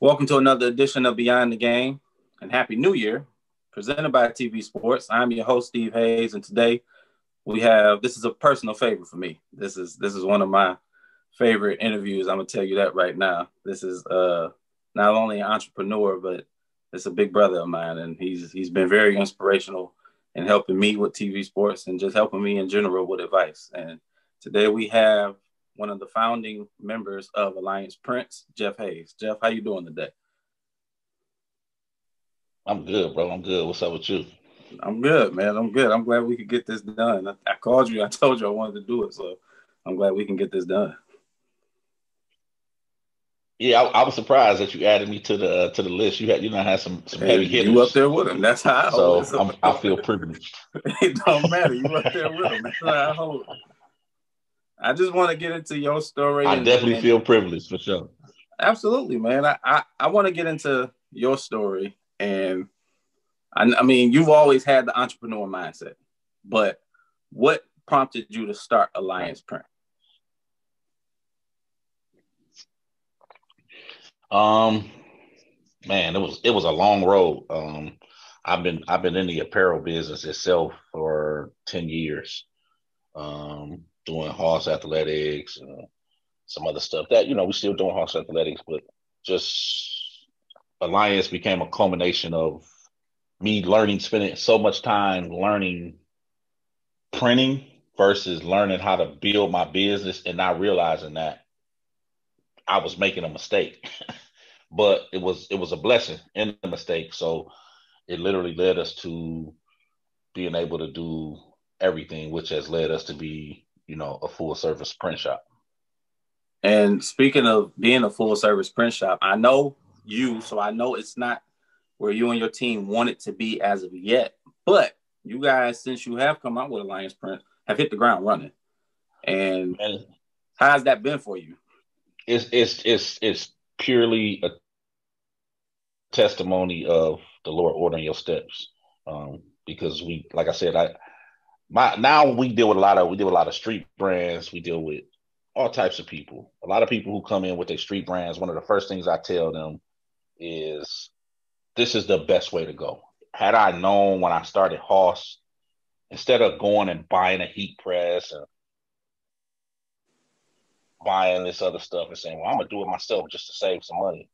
Welcome to another edition of Beyond the Game, and Happy New Year, presented by TV Sports. I'm your host, Steve Hayes, and today this is a personal favorite for me. This is one of my favorite interviews. I'm gonna tell you that right now. This is not only an entrepreneur, but it's a big brother of mine, and he's been very inspirational in helping me with TV Sports and just helping me in general with advice. And today we have one of the founding members of Alliance Prints, Jeff Hayes. Jeff, how you doing today? I'm good, bro. I'm good. What's up with you? I'm good, man. I'm good. I'm glad we could get this done. I called you. I told you I wanted to do it, so I'm glad we can get this done. Yeah, I was surprised that you added me to the list. You had some heavy hitters. You up there with him. That's how I hold it. So I feel privileged. It don't matter. You up there with him. That's how I hold it. I just want to get into your story. I definitely feel privileged for sure. Absolutely, man. I want to get into your story. And I mean, you've always had the entrepreneur mindset, but what prompted you to start Alliance Print? Man, it was a long road. I've been in the apparel business itself for 10 years. Doing horse athletics and some other stuff that, we're still doing horse athletics, but just Alliance became a culmination of me spending so much time learning printing versus learning how to build my business and not realizing that I was making a mistake. But it was a blessing in the mistake. So it literally led us to being able to do everything, which has led us to be, a full service print shop. And speaking of being a full service print shop, I know you, so I know it's not where you and your team want it to be as of yet. But you guys, since you have come out with Alliance Print, have hit the ground running. And how's that been for you? It's purely a testimony of the Lord ordering your steps. Because like I said, now we deal with a lot of street brands. We deal with all types of people. A lot of people who come in with their street brands, one of the first things I tell them is this is the best way to go. Had I known when I started Hoss, instead of going and buying a heat press and buying this other stuff and saying, well, I'm gonna do it myself just to save some money,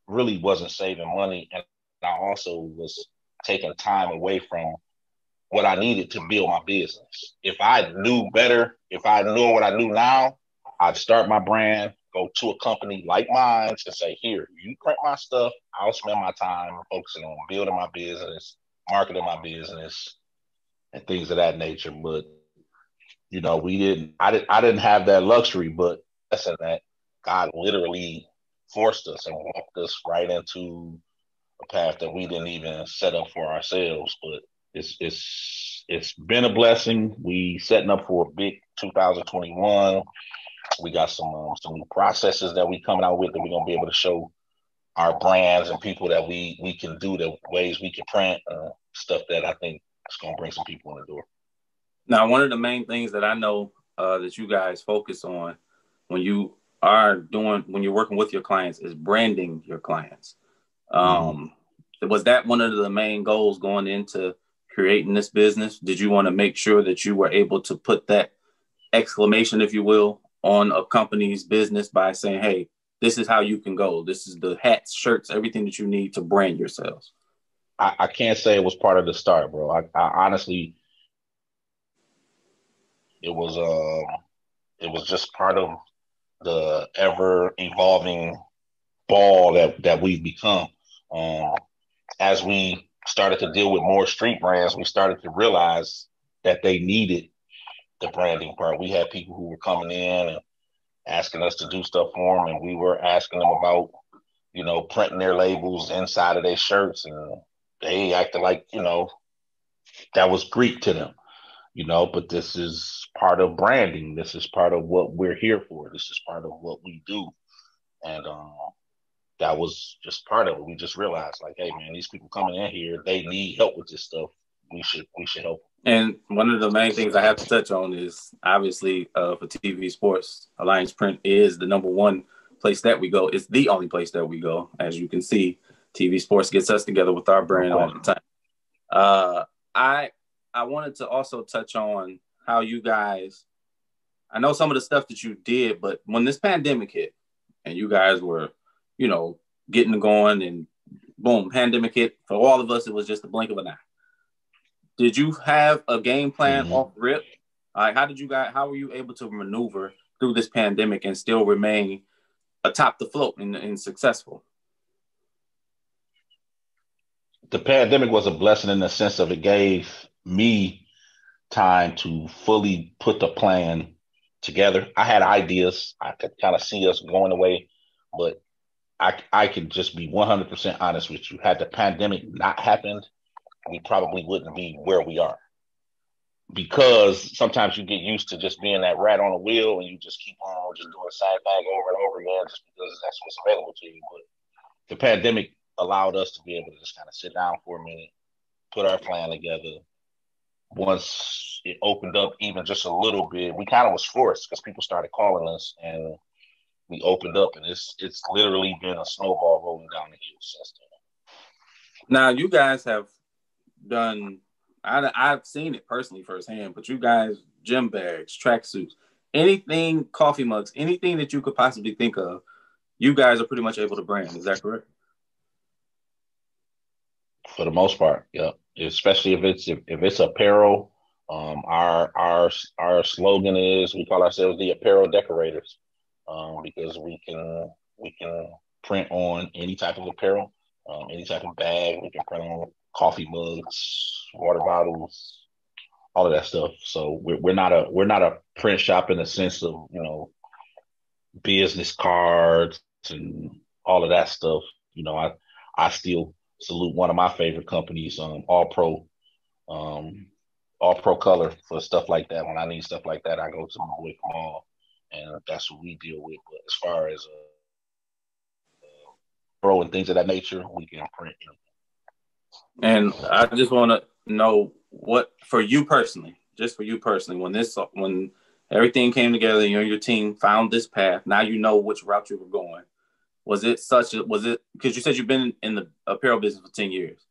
really wasn't saving money. And I also was taking time away from what I needed to build my business. If I knew better, if I knew what I knew now, I'd start my brand, go to a company like mine and say, here, you print my stuff. I'll spend my time focusing on building my business, marketing my business, and things of that nature. But, I didn't have that luxury, but listen, that God literally forced us and walked us right into a path that we didn't even set up for ourselves. But it's been a blessing. We setting up for a big 2021. We got some new processes that we coming out with that we're gonna be able to show our brands and people that we can do, the ways we can print stuff that I think is gonna bring some people in the door. Now, one of the main things that I know that you guys focus on when you're working with your clients is branding your clients. Was that one of the main goals going into creating this business? Did you want to make sure that you were able to put that exclamation, if you will, on a company's business by saying, hey, this is how you can go. This is the hats, shirts, everything that you need to brand yourselves? I can't say it was part of the start, bro. I honestly, it was just part of the ever evolving ball that we've become. As we started to deal with more street brands, we started to realize that they needed the branding part. We had people who were coming in and asking us to do stuff for them, and we were asking them about, printing their labels inside of their shirts, and they acted like, that was Greek to them, but this is part of branding. This is part of what we're here for. This is part of what we do. And that was just part of it. We just realized, like, hey, man, these people coming in here, they need help with this stuff. We should help. And one of the main things I have to touch on is obviously for TV Sports, Alliance Print is the number one place that we go. It's the only place that we go. As you can see, TV Sports gets us together with our brand all the time. I wanted to also touch on how you guys, I know some of the stuff that you did, but when this pandemic hit and you guys were, getting going and boom, pandemic hit, for all of us, it was just a blink of an eye. Did you have a game plan off rip? How were you able to maneuver through this pandemic and still remain atop the float and successful? The pandemic was a blessing in the sense of it gave me time to fully put the plan together. I had ideas. I could kind of see us going away, but I could just be 100% honest with you. Had the pandemic not happened, we probably wouldn't be where we are. Because sometimes you get used to just being that rat on a wheel and you just keep on just doing the same thing over and over again just because that's what's available to you. But the pandemic allowed us to be able to just kind of sit down for a minute, put our plan together. Once it opened up even just a little bit, we kind of was forced because people started calling us and we opened up, and it's literally been a snowball rolling down the hill since then. Now, you guys have done, I've seen it personally firsthand, but you guys, gym bags, tracksuits, anything, coffee mugs, anything that you could possibly think of, you guys are pretty much able to brand. Is that correct? For the most part, yeah. Especially if it's apparel. Our slogan is, we call ourselves the Apparel Decorators, because we can print on any type of apparel, any type of bag. We can print on coffee mugs, water bottles, all of that stuff. So we're not a print shop in the sense of business cards and all of that stuff. I still salute one of my favorite companies, All Pro Color, for stuff like that. When I need stuff like that, I go to my boy Kamal, and that's what we deal with. But as far as pro and things of that nature, we can print. And I just want to know what, for you personally, when everything came together, you and your team found this path. Now you know which route you were going. Was it because you said you've been in the apparel business for 10 years?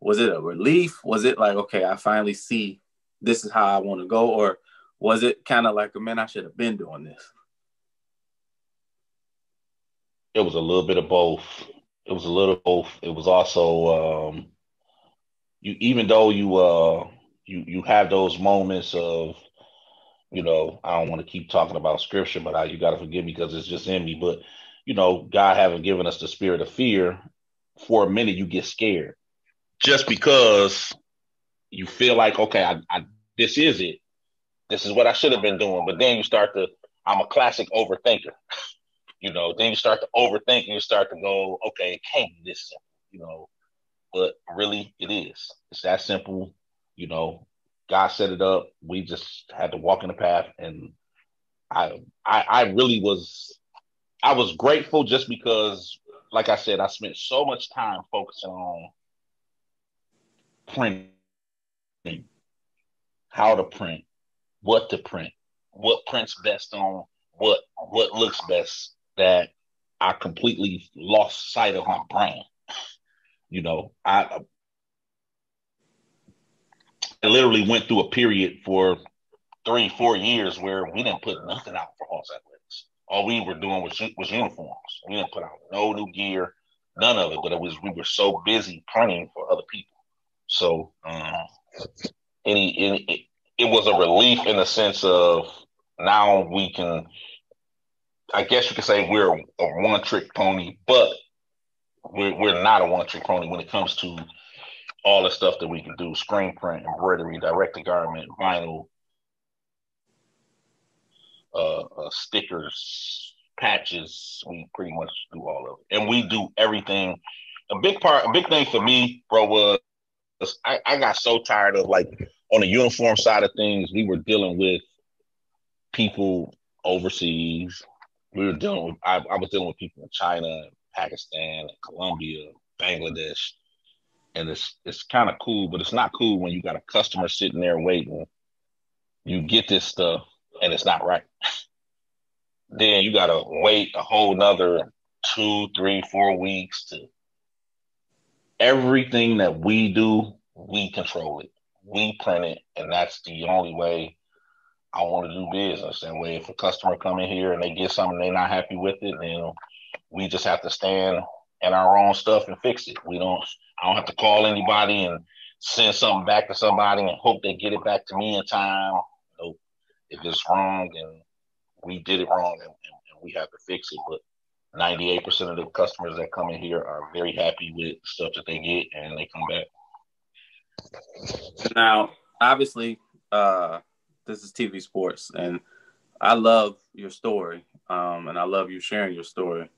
Was it a relief? Was it like, okay, I finally see this is how I want to go? Or was it kind of like, man, I should have been doing this? It was a little bit of both. It was also, even though you have those moments of, I don't want to keep talking about scripture, but you got to forgive me because it's just in me. But, God haven't given us the spirit of fear. For a minute, you get scared just because you feel like, okay, this is it. This is what I should have been doing. But then I'm a classic overthinker. Then you start to overthink and you start to go, okay, it can't be this simple, but really it is. It's that simple. God set it up. We just had to walk in the path, and I really was grateful just because, like I said, I spent so much time focusing on printing, how to print, what to print, what prints best on what looks best, that I completely lost sight of my brand. I literally went through a period for 3-4 years where we didn't put nothing out for Hawks Athletics. All we were doing was uniforms. We didn't put out no new gear, none of it. But we were so busy printing for other people. So it was a relief in the sense of now we can, I guess you could say we're a one-trick pony, but we're not a one-trick pony when it comes to all the stuff that we can do: screen print, embroidery, direct-to-garment, vinyl, stickers, patches. We pretty much do all of it, and we do everything. A big thing for me, bro, was I got so tired of, like, on the uniform side of things, we were dealing with people overseas. I was dealing with people in China, Pakistan, Colombia, Bangladesh. And it's kind of cool, but it's not cool when you got a customer sitting there waiting. You get this stuff and it's not right. then you gotta wait a whole nother 2, 3, 4 weeks to everything that we do, we control it. We print it, and that's the only way I want to do business. That way, if a customer come in here and they get something they're not happy with it, then we just have to stand in our own stuff and fix it. I don't have to call anybody and send something back to somebody and hope they get it back to me in time. Nope. If it's wrong, then we did it wrong and we have to fix it. But 98% of the customers that come in here are very happy with stuff that they get and they come back. Now, obviously, this is TV sports, and I love your story, and I love you sharing your story.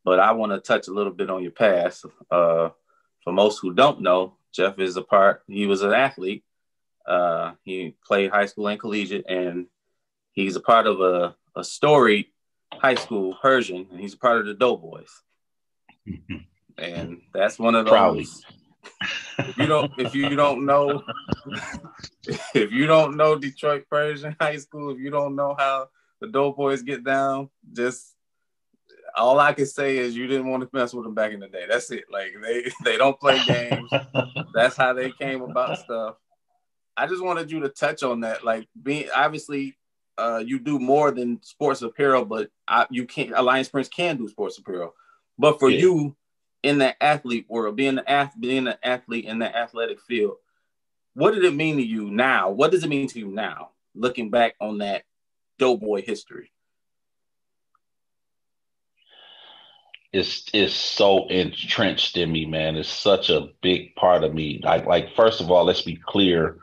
But I want to touch a little bit on your past. For most who don't know, Jeff he was an athlete. He played high school and collegiate, and he's a part of a storied high school Persian, and he's a part of the Doughboys. And that's one of those. Proudly. If you don't know if you don't know Detroit Persian High School, if you don't know how the Doughboys get down, just all I can say is you didn't want to mess with them back in the day. That's it. Like they don't play games. That's how they came about stuff. I just wanted you to touch on that. Like being obviously you do more than sports apparel, but you can't. Alliance Prince can do sports apparel, but for you in that athlete world, being an athlete in that athletic field, what did it mean to you now? What does it mean to you now, looking back on that Doughboy history? It's so entrenched in me, man. It's such a big part of me. Like first of all, let's be clear.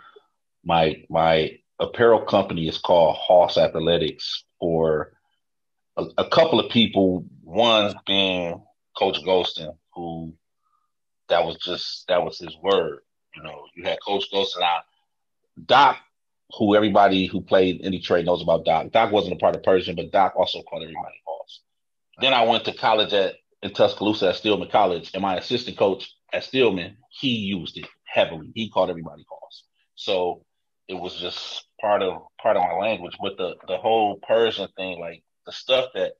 My apparel company is called Hoss Athletics for a couple of people. One being Coach Golston, who that was his word. You know, you had Coach Golston. Doc, who everybody who played in Detroit knows about Doc. Doc wasn't a part of Persian, but Doc also called everybody Hoss. Then I went to college in Tuscaloosa at Stillman College, and my assistant coach at Stillman, he used it heavily. He called everybody Hoss. So it was just part of my language. But the whole Persian thing, like the stuff that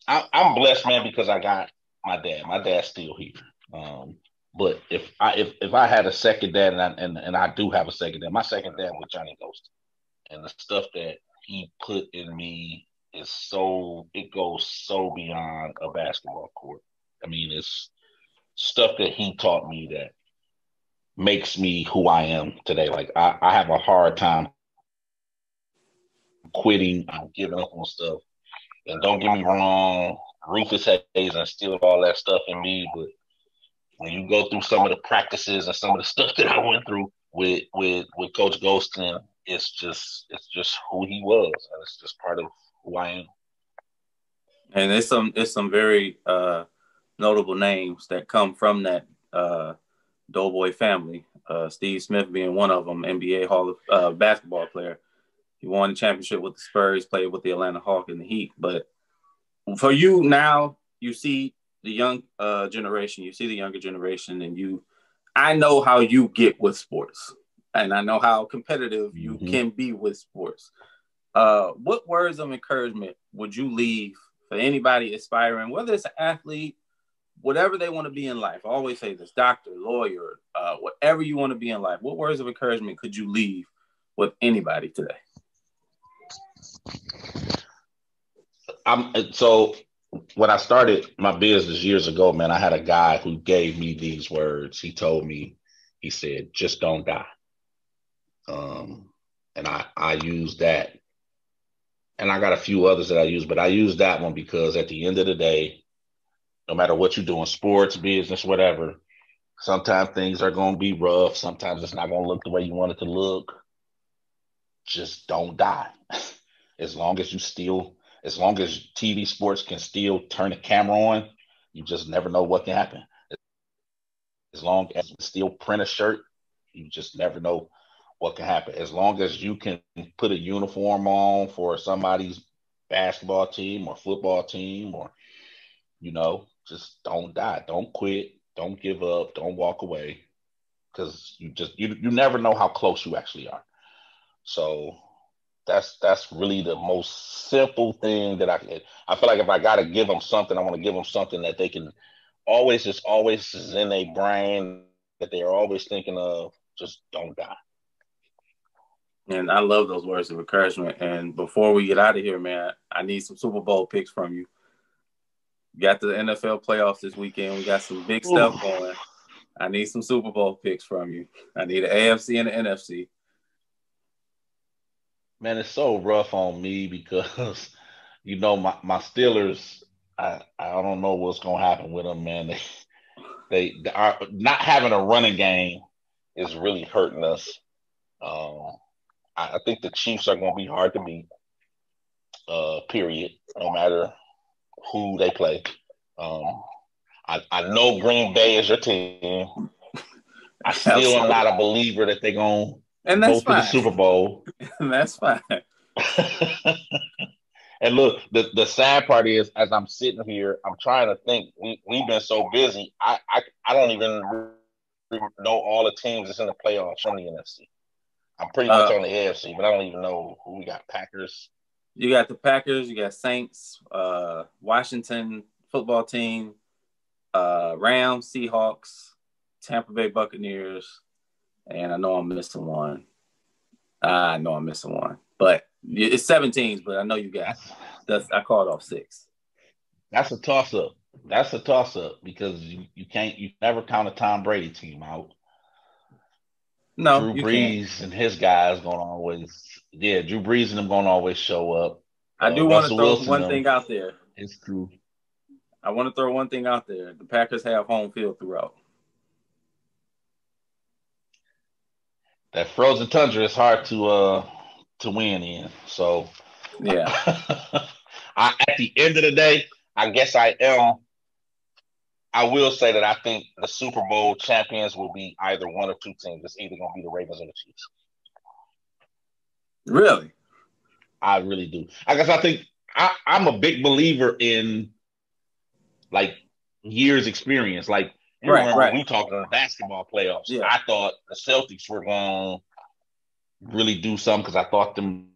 I'm blessed, man, because I got my dad. My dad's still here. But if I had a second dad, and I do have a second dad, my second dad was Johnny Ghost, and the stuff that he put in me it goes so beyond a basketball court. I mean, it's stuff that he taught me that makes me who I am today. Like I have a hard time quitting, giving up on stuff. And don't get me wrong, Rufus Hayes instilled all that stuff in me, but when you go through some of the practices and some of the stuff that I went through with Coach Golston, it's just who he was, and it's just part of who I am. And it's some very notable names that come from that Doughboy family. Steve Smith being one of them, NBA Hall of basketball player. He won the championship with the Spurs, played with the Atlanta Hawks and the Heat. But for you now, you see the young generation, you see the younger generation, and I know how you get with sports, and I know how competitive you can be with sports. What words of encouragement would you leave for anybody aspiring, whether it's an athlete, whatever they want to be in life? I always say this: doctor, lawyer, whatever you want to be in life. What words of encouragement could you leave with anybody today? So when I started my business years ago, man, I had a guy who gave me these words. He told me, he said, "Just don't die." And I used that, and I got a few others that I use, but I use that one because at the end of the day, no matter what you're doing, sports, business, whatever, sometimes things are going to be rough. Sometimes it's not going to look the way you want it to look. Just don't die. As long as TV sports can still turn the camera on, you just never know what can happen. As long as you still print a shirt, you just never know what can happen. As long as you can put a uniform on for somebody's basketball team or football team, or, just don't die. Don't quit. Don't give up. Don't walk away. Because you never know how close you actually are. So That's really the most simple thing that I can. I feel like if I got to give them something, I want to give them something that they can always is in their brain that they are always thinking of. Just don't die. And I love those words of encouragement. And before we get out of here, man, I need some Super Bowl picks from you. Got the NFL playoffs this weekend. We got some big stuff going. I need some Super Bowl picks from you. I need an AFC and an NFC. Man, it's so rough on me because my Steelers. I don't know what's gonna happen with them, man. They are not having a running game is really hurting us. I think the Chiefs are going to be hard to beat. Period. No matter who they play. I know Green Bay is your team. I still am not a believer that they're going to go to the Super Bowl. And that's fine. And look, the sad part is, as I'm sitting here, I'm trying to think. We've been so busy. I don't even know all the teams that's in the playoffs from the NFC. I'm pretty much on the AFC, but I don't even know who we got. Packers. You got the Packers. You got Saints, Washington football team, Rams, Seahawks, Tampa Bay Buccaneers, and I know I'm missing one. But it's 7 teams, but I know you got. I called off 6. That's a toss-up. Because you never count a Tom Brady team out. No, Drew Brees and his guys gonna always, Drew Brees and them gonna always show up. I do want to throw one thing out there. It's true. I want to throw one thing out there. The Packers have home field throughout. That frozen tundra is hard to win in. So yeah. At the end of the day, I guess I will say that I think the Super Bowl champions will be either one or 2 teams. It's either going to be the Ravens or the Chiefs. Really? I really do. I guess I think I'm a big believer in like years experience. Like you remember when we talked in the basketball playoffs. Yeah. I thought the Celtics were going to really do something because I thought them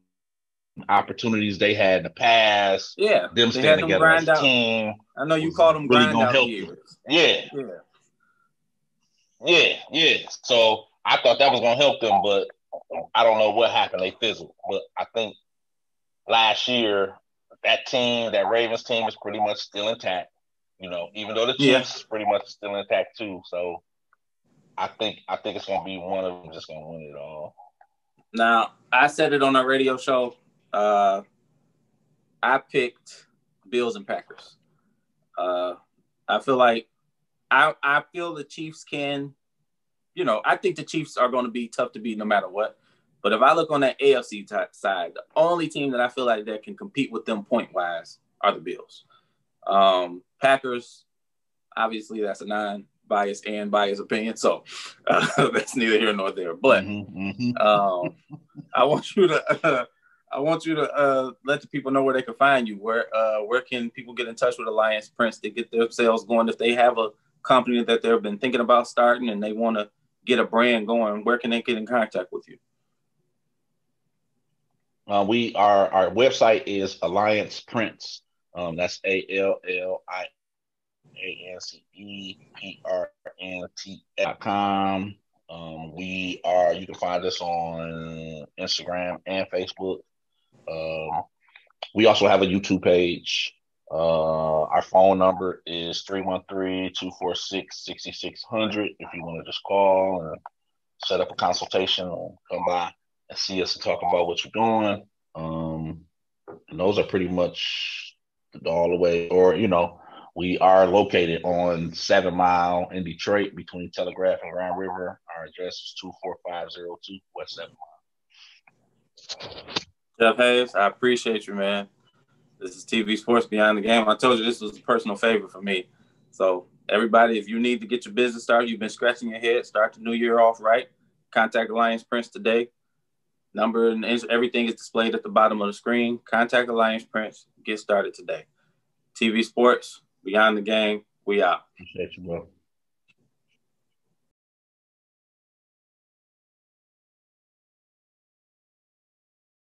opportunities they had in the past. Yeah. Them staying together as a team. I know you called them really grind out years. Yeah. So I thought that was going to help them, but I don't know what happened. They fizzled. But I think last year, that Ravens team is pretty much still intact. Even though the Chiefs is pretty much still intact too. So I think it's going to be one of them just going to win it all. Now, I said it on our radio show. I picked Bills and Packers. I feel like I feel the Chiefs can, I think the Chiefs are going to be tough to beat no matter what. But if I look on that AFC side, the only team that I feel like that can compete with them point-wise are the Bills. Packers, obviously that's a non-biased and biased opinion, so that's neither here nor there. But I want you to let the people know where they can find you. Where can people get in touch with Alliance Prints to get their sales going? If they have a company that they've been thinking about starting and they want to get a brand going, where can they get in contact with you? Our website is Alliance Prints. That's ALLIANCEPRNT.com. You can find us on Instagram and Facebook. We also have a YouTube page. Our phone number is 313-246-6600. If you want to just call and set up a consultation or come by and see us and talk about what you're doing. And those are pretty much all the way, or, we are located on 7 Mile in Detroit between Telegraph and Grand River. Our address is 24502 West 7 Mile. Jeff Hayes, I appreciate you, man. This is TV Sports Beyond the Game. I told you this was a personal favor for me. So everybody, if you need to get your business started, you've been scratching your head, start the new year off right, contact Alliance Prints today. Number and everything is displayed at the bottom of the screen. Contact Alliance Prints. Get started today. TV Sports, Beyond the Game. We out. Appreciate you, bro.